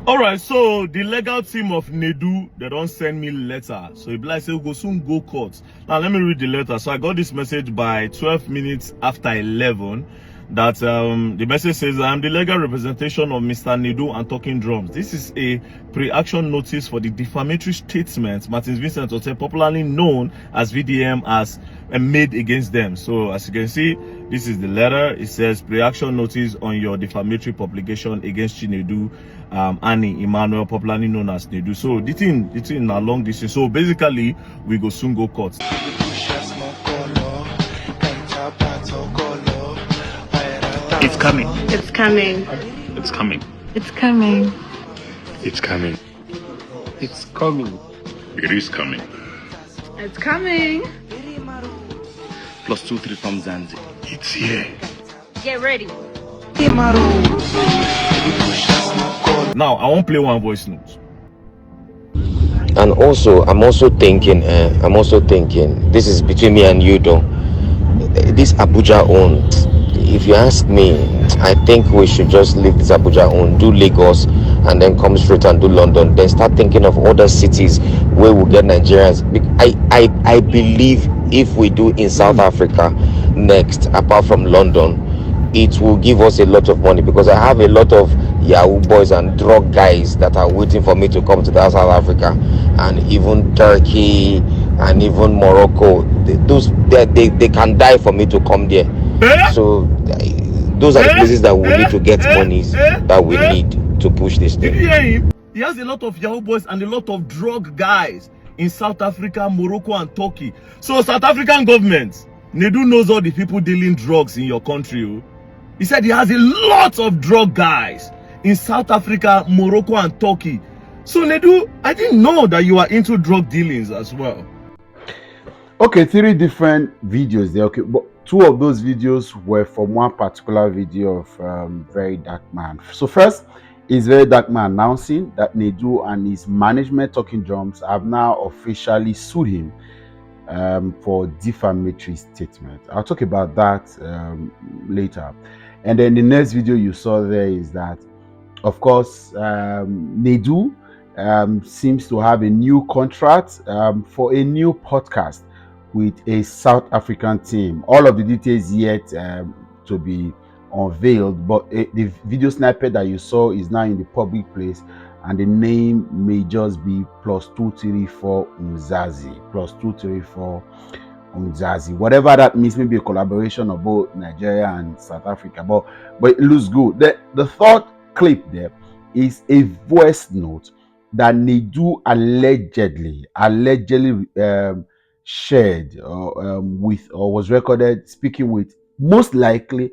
All right, so the legal team of Nedu, they don't send me letter. So if like say we go soon go court. Now let me read the letter. So I got this message by 12 minutes after 11 that the message says, I am the legal representation of Mr. Nedu and Talking Drums. This is a pre-action notice for the defamatory statement Martins Vincent Hotel, popularly known as VDM, as made against them. So as you can see, this is the letter. It says pre-action notice on your defamatory publication against Chinedu Annie Emmanuel, popularly known as Nedu. So the thing along this. So basically, we go soon go court. It's coming. It's coming. It's coming. It's coming. It's coming. It's coming. It is coming. It's coming. +23 from Zanzibar. It's here. Get ready. Now I won't play one voice note. And also, I'm also thinking, this is between me and you though. This Abuja own, if you ask me, I think we should just leave this Abuja own, do Lagos, and then come straight and do London. Then start thinking of other cities where we'll get Nigerians. I believe if we do in South Africa next, apart from London, it will give us a lot of money, because I have a lot of Yahoo boys and drug guys that are waiting for me to come to South Africa, and even Turkey and even Morocco. They can die for me to come there. So those are the places that we need to get monies that we need to push this thing. Did you hear him? He has a lot of Yahoo boys and a lot of drug guys in South Africa, Morocco, and Turkey. So South African government, Nedu knows all the people dealing drugs in your country. He said he has a lot of drug guys in South Africa, Morocco, and Turkey. So Nedu, I didn't know that you are into drug dealings as well. Okay, 3 different videos there. Okay, but 2 of those videos were from one particular video of Very Dark Man. So first is Very Dark Man announcing that Nedu and his management, Talking Drums, have now officially sued him for defamatory statement. I'll talk about that later. And then the next video you saw there is that, of course, Nedu seems to have a new contract for a new podcast with a South African team. All of the details yet to be unveiled, but the video snippet that you saw is now in the public place, and the name may just be +234 Umzazi. +234 Umzazi. Whatever that means, maybe a collaboration of both Nigeria and South Africa, but it looks good. The third clip there is a voice note that Nedu allegedly shared with, or was recorded speaking with, most likely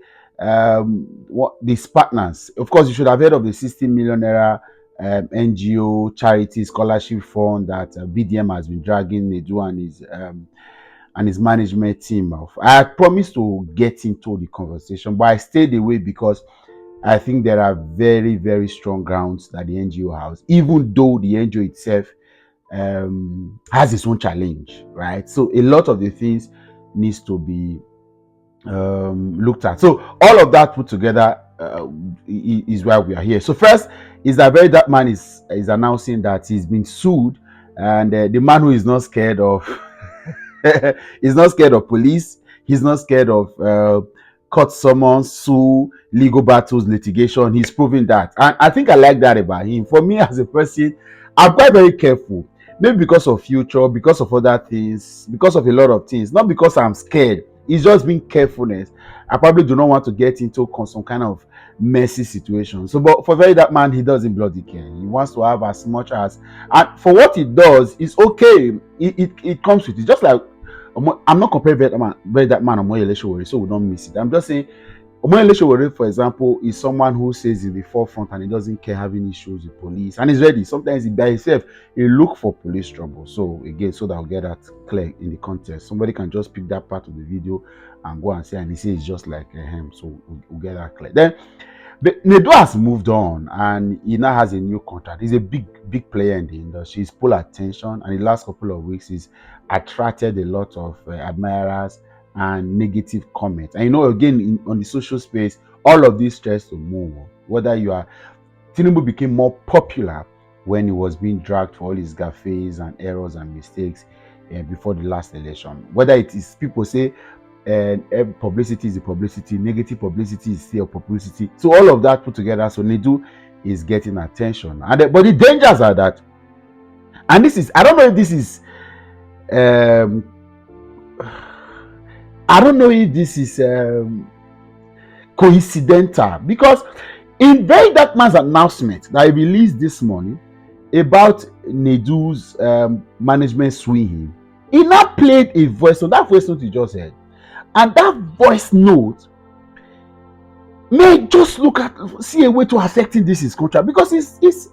these partners. Of course, you should have heard of the 60 million naira NGO charity scholarship fund that VDM has been dragging Nedu and his management team off. I had promised to get into the conversation, but I stayed away because I think there are very, very strong grounds that the NGO has, even though the NGO itself has its own challenge, right? So a lot of the things needs to be looked at. So all of that put together is why we are here. So first is that Very Dark Man is announcing that he's been sued, and the man who is not scared of he's not scared of police, he's not scared of court summons, sue, legal battles, litigation. He's proving that, and I think I like that about him. For me as a person, I'm quite very careful, maybe because of future, because of other things, because of a lot of things, not because I'm scared. It's just being carefulness. I probably do not want to get into some kind of messy situation. So, but for Very Dark Man, he doesn't bloody care. He wants to have as much as, and for what he does, it's okay. It comes with it. Just like, I'm not comparing Very Dark Man and Omoyele Sowore, so we don't miss it. I'm just saying, Omoyele Sowore, for example, is someone who says in the forefront and he doesn't care having issues with police, and he's ready. Sometimes he by himself, he look for police trouble. So again, so that I'll get that clear in the context. Somebody can just pick that part of the video and go and say, and he says it's just like him. So we'll get that clear. Then Nedu has moved on, and he now has a new contract. He's a big player in the industry. He's pulled attention, and the last couple of weeks he's attracted a lot of admirers and negative comments. And again, on the social space, all of these tries to move. Whether you are Tinubu became more popular when he was being dragged for all his gaffes and errors and mistakes before the last election. Whether it is people say publicity is a publicity, negative publicity is still publicity. So all of that put together, so Nedu is getting attention. But the dangers are that, and this is, I don't know if this is, I don't know if this is coincidental, because in Very Dark Man's announcement that he released this morning about Nedu's management suing him, he now played a voice note. That voice note you just heard, and that voice note may just see a way to affecting this his contract, because it's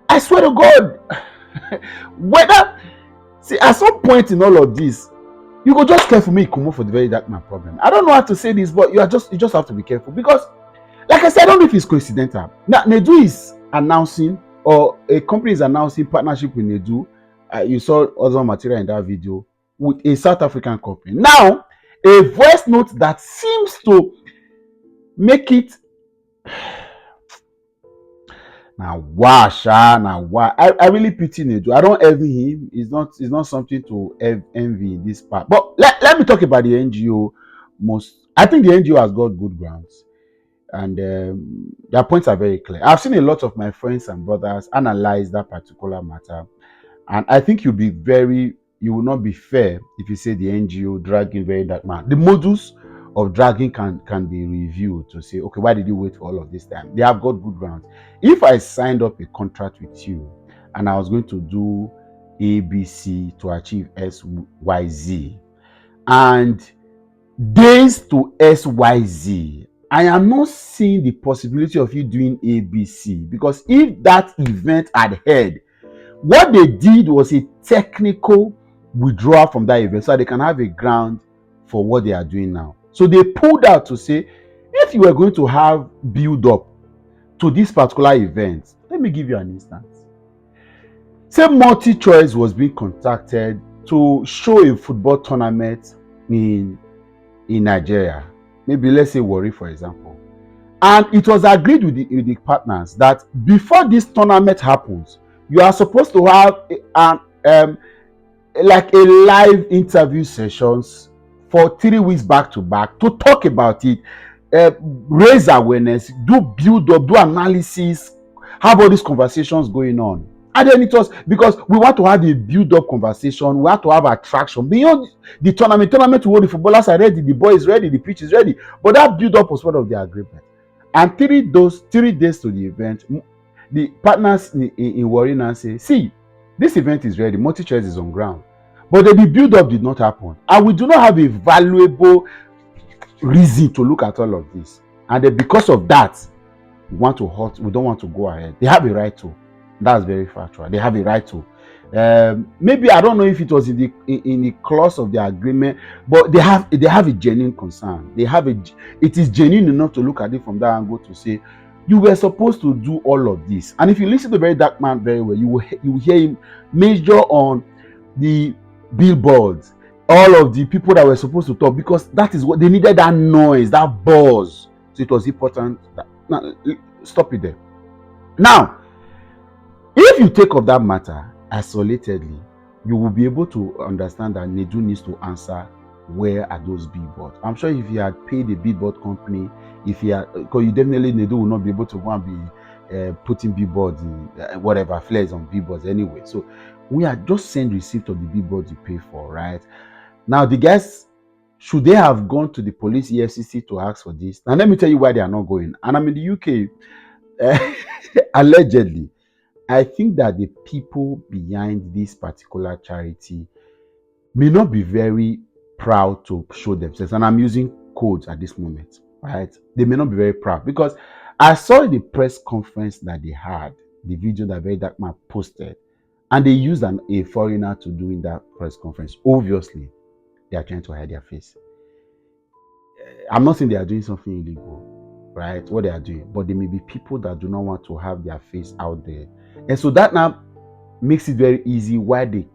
I swear to God, whether see at some point in all of this, you go just careful me come for the Very Dark Man problem. I don't know how to say this, but you just have to be careful, because like I said, I don't know if it's coincidental. Now Nedu is announcing, or a company is announcing partnership with Nedu. You saw other material in that video with a South African company. Now, a voice note that seems to make it now why I really pity Nedu. I don't envy him. It's not something to envy in this part. But let me talk about the NGO. I think the NGO has got good grounds, and their points are very clear. I've seen a lot of my friends and brothers analyze that particular matter, and I think you will not be fair if you say the NGO dragging Very Dark Man. The modus of dragging can be reviewed to say, okay, why did you wait for all of this time? They have got good grounds. If I signed up a contract with you and I was going to do ABC to achieve XYZ, and days to XYZ, I am not seeing the possibility of you doing ABC, because if that event had held, what they did was a technical withdrawal from that event so they can have a ground for what they are doing now. So they pulled out to say, if you were going to have build up to this particular event, let me give you an instance. Say Multi-Choice was being contacted to show a football tournament in Nigeria. Maybe let's say Warri, for example. And it was agreed with the partners that before this tournament happens, you are supposed to have like a live interview sessions for 3 weeks back to back to talk about it, raise awareness, do build up, do analysis, have all these conversations going on. And then it was because we want to have a build up conversation, we have to have attraction beyond the tournament. Tournament to hold, the footballers are ready, the boys ready, the pitch is ready. But that build up was part of the agreement. And 3 days to the event, the partners in Warri now say, see, this event is ready, Multi-Choice is on ground. But the build-up did not happen. And we do not have a valuable reason to look at all of this. And then because of that, we don't want to go ahead. They have a right to. That's very factual. They have a right to. Maybe I don't know if it was in the clause of the agreement, but they have a genuine concern. It is genuine enough to look at it from that angle to say, you were supposed to do all of this. And if you listen to Very Dark Man very well, you will hear him major on the billboards, all of the people that were supposed to talk, because that is what they needed, that noise, that buzz. So it was important. Now, stop it there. Now, if you take up that matter isolatedly, you will be able to understand that Nedu needs to answer, where are those billboards? I'm sure if he had paid a billboard company, because you definitely, Nedu will not be able to go and be putting billboards in whatever flares on billboards anyway. So we are just send receipt of the billboards you pay for, right? Now the guys, should they have gone to the police, EFCC, to ask for this? Now let me tell you why they are not going. And I'm in the UK. Allegedly, I think that the people behind this particular charity may not be very proud to show themselves, and I'm using codes at this moment, right? They may not be very proud, because I saw the press conference that they had, the video that Very Dark Man posted, and they used a foreigner to do in that press conference. Obviously, they are trying to hide their face. I'm not saying they are doing something illegal, right? What they are doing, but there may be people that do not want to have their face out there, and so that now makes it very easy why they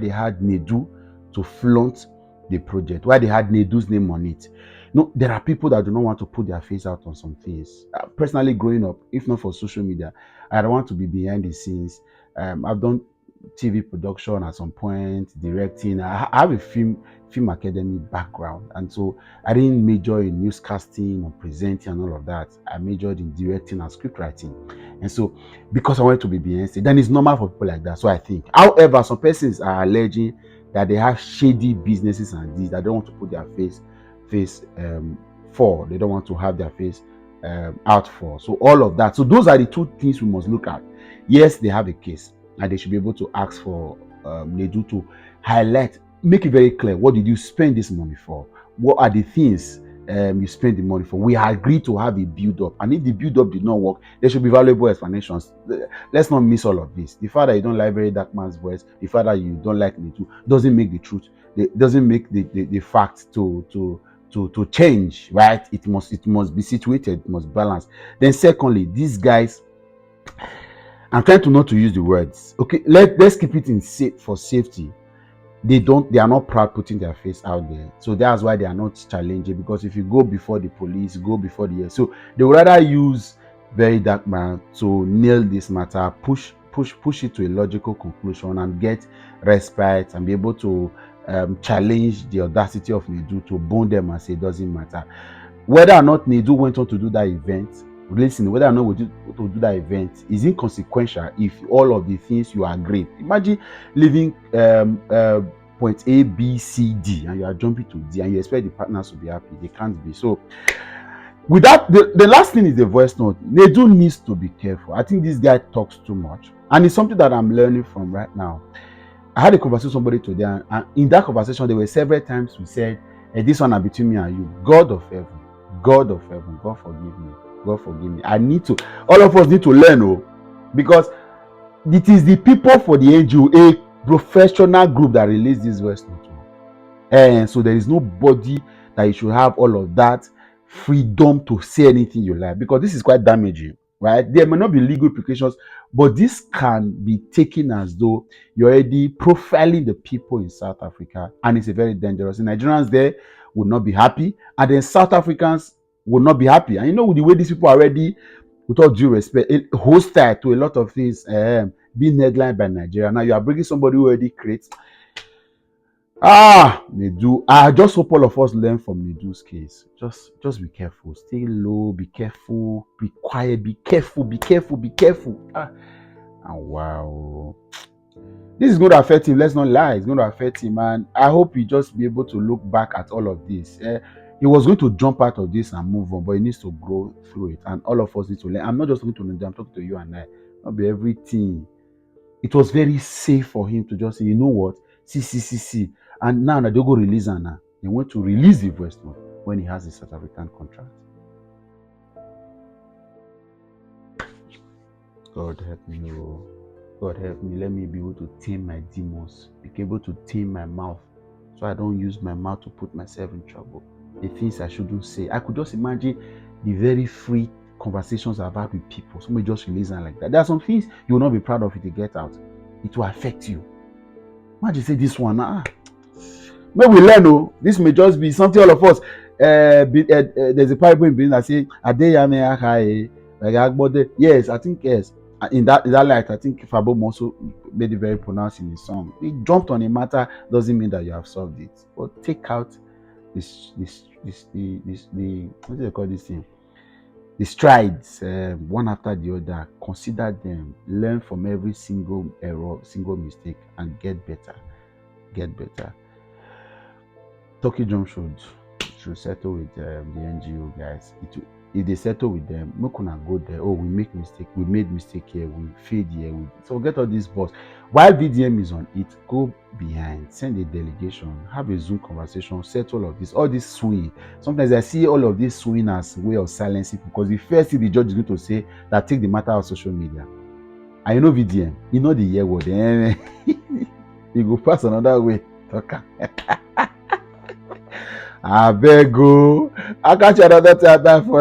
had Nedu to flaunt the project, why they had Nedu's name on it. No, there are people that do not want to put their face out on some things. Personally, growing up, if not for social media, I don't want to be behind the scenes. I've done TV production at some point, directing. I have a film academy background, and so I didn't major in newscasting or presenting and all of that. I majored in directing and script writing, and so because I wanted to be behind stage, then it's normal for people like that. So I think, however, some persons are alleging that they have shady businesses and these that don't want to put their face for. They don't want to have their face out for. So all of that. So those are the two things we must look at. Yes, they have a case, and they should be able to ask for Nedu to highlight, make it very clear. What did you spend this money for? What are the things you spend the money for? We agreed to have a build up, and if the build up did not work, there should be valuable explanations. Let's not miss all of this. The fact that you don't like Very Dark Man's voice, the fact that you don't like Nedu, doesn't make the truth. It doesn't make the fact to change, right? It must be situated, it must balance. Then secondly, these guys, I'm trying to not to use the words. Okay, let's keep it in for safety. They are not proud putting their face out there. So that's why they are not challenging, because if you go before the police, go before the so they would rather use Very Dark Man to nail this matter, push it to a logical conclusion and get respite and be able to challenge the audacity of Nedu to bone them and say it doesn't matter. Whether or not Nedu went on to do that event, listen, whether or not we to do that event is inconsequential if all of the things you agree. Imagine leaving point A, B, C, D, and you are jumping to D, and you expect the partners to be happy. They can't be. So, with that, the last thing is the voice note. Nedu needs to be careful. I think this guy talks too much, and it's something that I'm learning from right now. I had a conversation with somebody today, and in that conversation, there were several times we said, hey, this one are between me and you. God of heaven, God forgive me. God forgive me. All of us need to learn, because it is the people for the NGO, a professional group that released this voice note. And so there is nobody that you should have all of that freedom to say anything you like, because this is quite damaging, right? There may not be legal implications, but this can be taken as though you're already profiling the people in South Africa, and it's a very dangerous. The Nigerians there would not be happy, and then South Africans would not be happy. And you know, with the way these people are already, with all due respect, hostile to a lot of things, being headlined by Nigeria. Now you are bringing somebody who already creates. Nedu. I just hope all of us learn from Nedu's case. Just be careful. Stay low. Be careful. Be quiet. Be careful. Be careful. Be careful. Wow. This is going to affect him. Let's not lie. It's going to affect him, and I hope he just be able to look back at all of this. He was going to jump out of this and move on, but he needs to grow through it, and all of us need to learn. I'm not just talking to Nedu. I'm talking to you and I. Not be everything. It was very safe for him to just say, you know what? See. And now they go release Anna. They want to release the voice note when he has a South African contract. God help me, oh. God help me. Let me be able to tame my demons. Be able to tame my mouth, so I don't use my mouth to put myself in trouble. The things I shouldn't say. I could just imagine the very free conversations I've had with people. Somebody just release them like that. There are some things you will not be proud of if they get out. It will affect you. Imagine say this one, when we learn, this may just be something all of us. There's a parable in Benin that says, yes, I think yes. In that light, I think Fabo also made it very pronounced in his song. He jumped on a matter doesn't mean that you have solved it. But take out this what do they call this thing? The strides, one after the other. Consider them. Learn from every single error, single mistake, and get better. Get better. Turkey Drum should settle with the NGO guys. If they settle with them, we cannot go there. Oh, we make mistake. We made mistake here. We failed here. So get all these balls. While VDM is on it, go behind. Send a delegation. Have a Zoom conversation. Settle all of this. All this swing. Sometimes I see all of this swing as a way of silencing, because the first thing the judge is going to say that take the matter of social media. And you know VDM. You know the year word. You go pass another way. Talker. I beg you. I catch you another time for